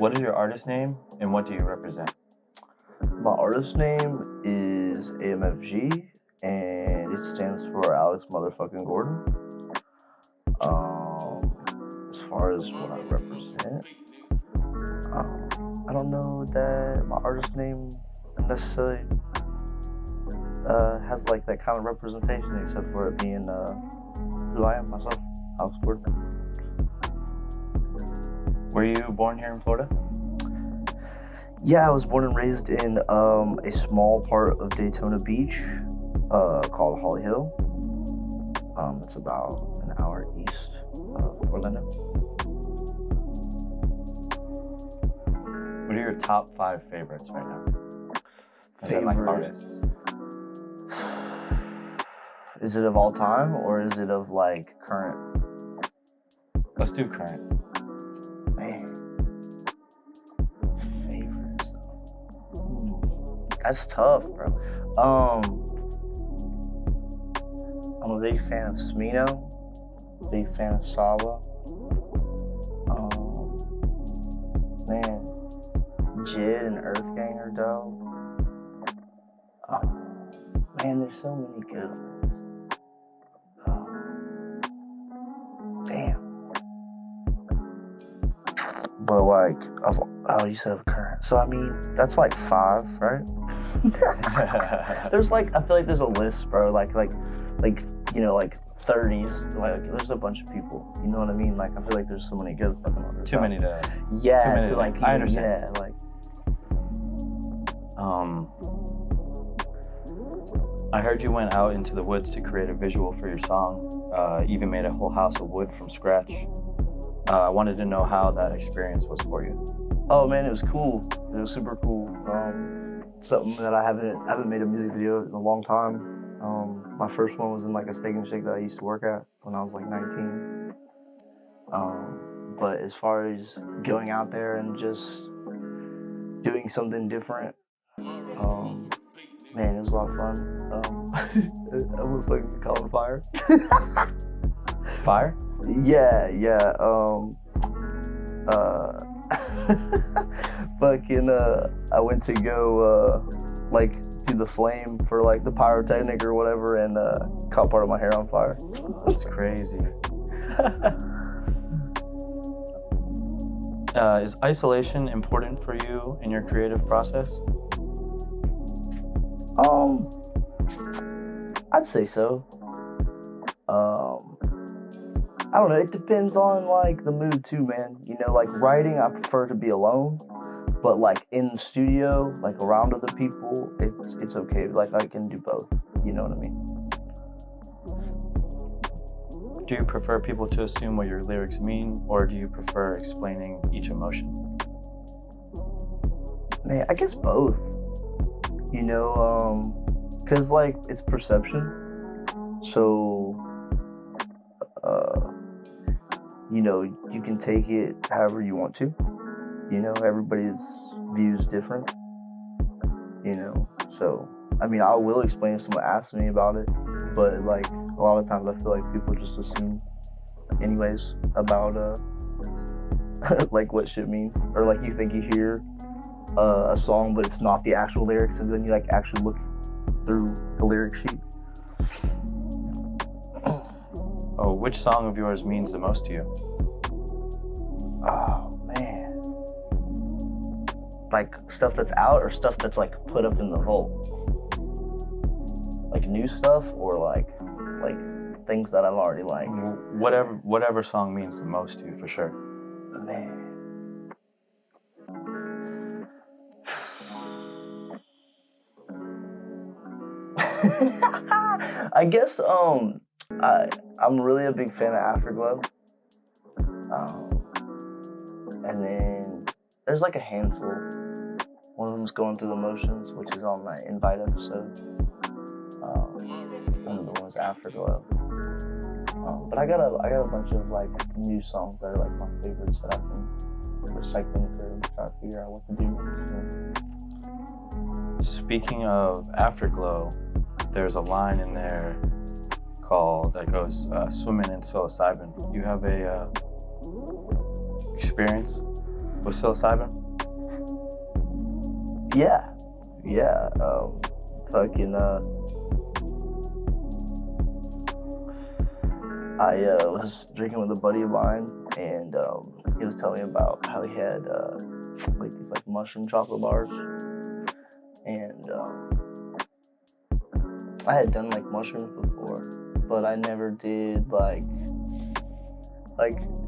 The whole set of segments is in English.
What is your artist name and what do you represent? My artist name is AMFG, and it stands for Alex motherfucking Gordon. As far as what I represent, I don't know that my artist name necessarily has like that kind of representation, except for it being who I am myself, Alex Gordon. Were you born here in Florida? Yeah, I was born and raised in a small part of Daytona Beach called Holly Hill. It's about an hour east of Orlando. What are your top 5 favorites right now? Is that like artists? Is it of all time or is it of like current? Let's do current. Man. Favorites. That's tough, bro. I'm a big fan of Smino, big fan of Saba. Man, Jid and Earth Gang are dope. Man, there's so many good ones. Damn. But like, you said of current. So I mean, that's like 5, right? There's like, I feel like there's a list, bro. Like you know, like 30s. Like there's a bunch of people. You know what I mean? Like I feel like there's so many good fucking others. Too many to. Yeah. Too many to like. I understand. Yeah. Like. I heard you went out into the woods to create a visual for your song. Even made a whole house of wood from scratch. I wanted to know how that experience was for you. Oh man, it was cool. It was super cool. Something that I haven't made a music video in a long time. My first one was in like a Steak and Shake that I used to work at when I was like 19. But as far as going out there and just doing something different, man, it was a lot of fun. I almost fucking caught on fire. Fire? Yeah. Fucking, I went to go, like, do the flame for, like, the pyrotechnic or whatever, and caught part of my hair on fire. That's crazy. Is isolation important for you in your creative process? I'd say so. I don't know, it depends on like the mood too, man. You know, like writing, I prefer to be alone, but like in the studio, like around other people, it's okay. Like I can do both, you know what I mean? Do you prefer people to assume what your lyrics mean, or do you prefer explaining each emotion? Man, I guess both. You know, cause like it's perception. So, you know, you can take it however you want to. You know, everybody's view is different. You know, so I mean, I will explain if someone asks me about it, but like a lot of times I feel like people just assume, anyways, about like what shit means, or like you think you hear a song, but it's not the actual lyrics, and then you like actually look through the lyric sheet. Oh, which song of yours means the most to you? Oh man, like stuff that's out or stuff that's like put up in the vault, like new stuff or like things that I've already liked. Whatever song means the most to you, for sure. Man. I guess I'm really a big fan of AfterGlow. And then there's like a handful. One of them's Going Through the Motions, which is on my Invite episode. One of the ones AfterGlow. But I got a bunch of like new songs that are like my favorites that I've been recycling through and trying to figure out what to do next. Speaking of AfterGlow, there's a line in there that goes swimming in psilocybin. You have a experience with psilocybin? Yeah. Fucking. I was drinking with a buddy of mine, and he was telling me about how he had like these like mushroom chocolate bars, and I had done like mushrooms before, but I never did like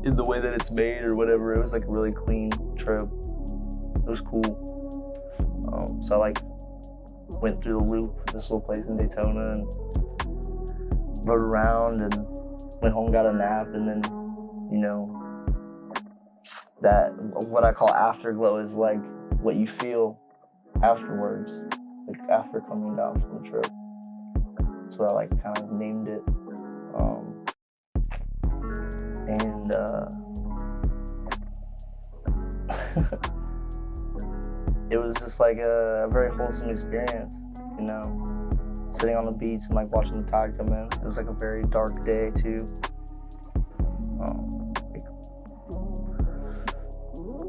in the way that it's made or whatever. It was like a really clean trip. It was cool. So I like went through the loop, this little place in Daytona, and rode around and went home, got a nap, and then, you know, that what I call afterglow is like what you feel afterwards, like after coming down from the trip. That's what I like kind of named it. And it was just like a very wholesome experience, you know, sitting on the beach and like watching the tide come in. It was like a very dark day too.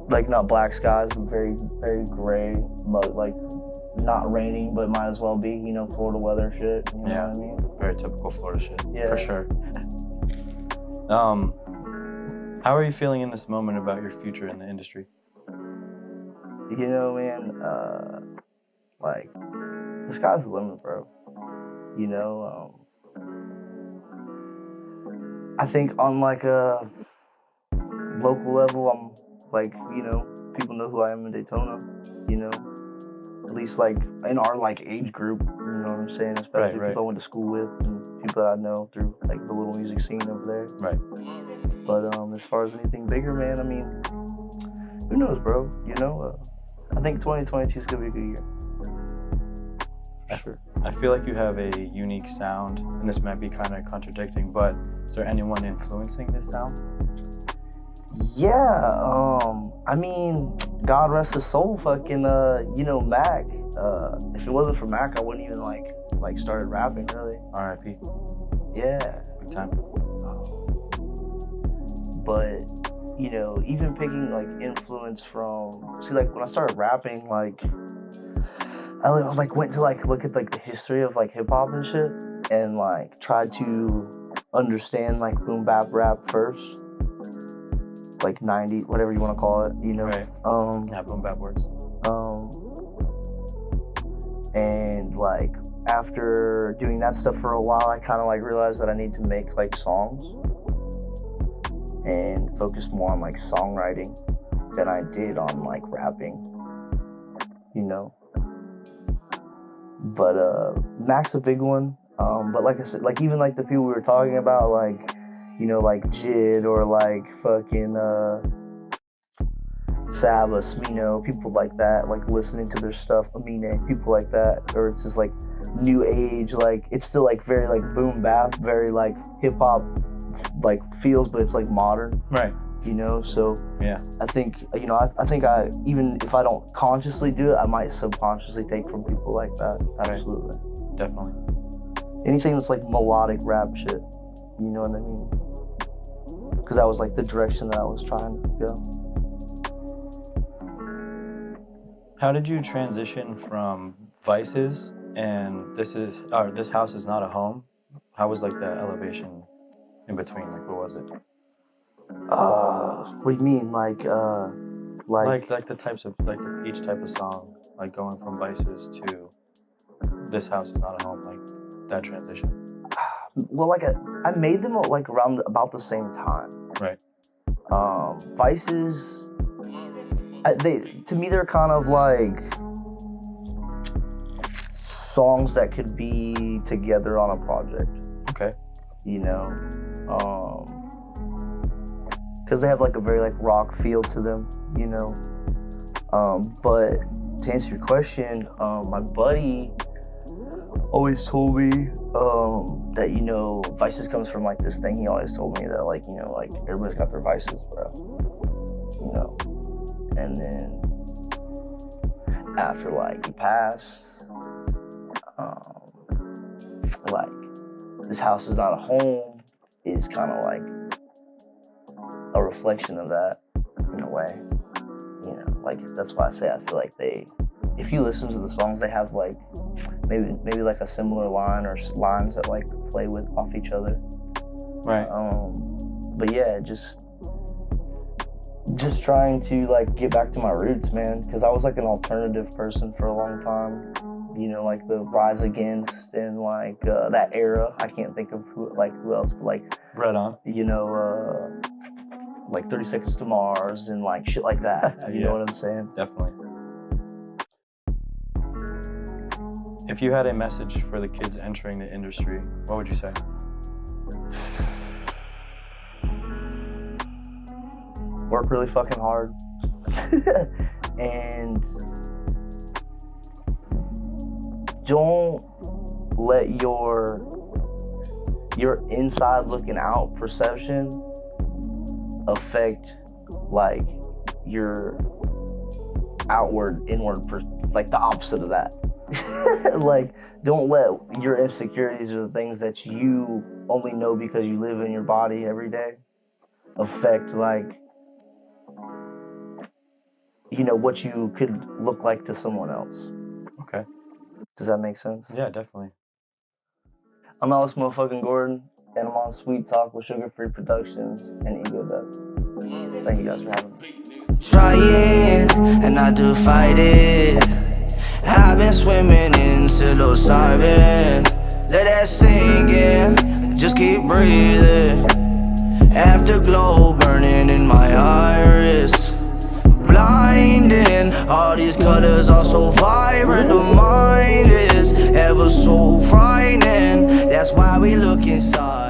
Like not black skies, but very, very gray, but like not raining, but might as well be, you know, Florida weather shit. You know what I mean? Very typical Florida shit, Yeah. for sure. How are you feeling in this moment about your future in the industry? You know, man, like the sky's the limit, bro. You know, I think on like a local level, I'm like, you know, people know who I am in Daytona, you know, at least like in our like age group, you know what I'm saying, especially Right. people I went to school with and people that I know through like the little music scene over there. Right. But as far as anything bigger, man, I mean, who knows, bro? You know, I think 2022 is gonna be a good year. For sure. I feel like you have a unique sound, and this might be kind of contradicting, but is there anyone influencing this sound? Yeah, I mean, God rest his soul, fucking, you know, Mac. If it wasn't for Mac, I wouldn't even like started rapping, really. R.I.P. Yeah. Big time. But, you know, even picking like influence from, see, like when I started rapping, like, I like went to like look at like the history of like hip hop and shit, and like tried to understand like boom bap rap first. Like 90, whatever you want to call it, you know. Right. Yeah, boom bap works. And like after doing that stuff for a while, I kind of like realized that I need to make like songs and focus more on like songwriting than I did on like rapping, you know. But Mac's a big one. But like I said, like even like the people we were talking about, like, you know, like Jid or like fucking Saba, Smino, people like that, like listening to their stuff, Amine, people like that, or it's just like new age, like it's still like very like boom bap, very like hip hop like feels, but it's like modern, right? You know, so yeah, I think, you know, I think I, even if I don't consciously do it, I might subconsciously take from people like that. Absolutely, right. Definitely. Anything that's like melodic rap shit, you know what I mean? Because that was like the direction that I was trying to go. How did you transition from Vices and this house is not a home? How was like the elevation in between? Like, what was it? What do you mean? Like the types of like each type of song, like going from Vices to This House Is Not a Home, like that transition. Well, like I made them like around about the same time. Right. Vices, to me they're kind of like songs that could be together on a project. Okay. You know, because they have like a very like rock feel to them. You know, but to answer your question, my buddy always told me that, you know, Vices comes from like this thing. He always told me that, like, you know, like everybody's got their vices, bro. You know, and then after like he passed, like This House Is Not a Home is kind of like a reflection of that in a way, like that's why I say I feel like if you listen to the songs, they have like maybe like a similar line or lines that like play with off each other. Right. But yeah, just trying to like get back to my roots, man, because I was like an alternative person for a long time. You know, like the Rise Against and like that era. I can't think of who else, but like Right on. you know, like 30 Seconds to Mars and like shit like that. You know what I'm saying? Definitely. If you had a message for the kids entering the industry, what would you say? Work really fucking hard. And don't let your inside looking out perception affect like your inward, like the opposite of that. Like, don't let your insecurities or the things that you only know because you live in your body every day affect like, you know, what you could look like to someone else. Okay. Does that make sense? Yeah, definitely. I'm Alex motherfucking Gordon, and I'm on Sweet Talk with Sugar Free Productions and Ego Death. Thank you guys for having me. Trying, and I do fight it. I've been swimming in psilocybin. Let that sink in, just keep breathing. AfterGlow burning in my iris. Blinding, all these colors are so vibrant. The mind is ever so frightening. That's why we look inside.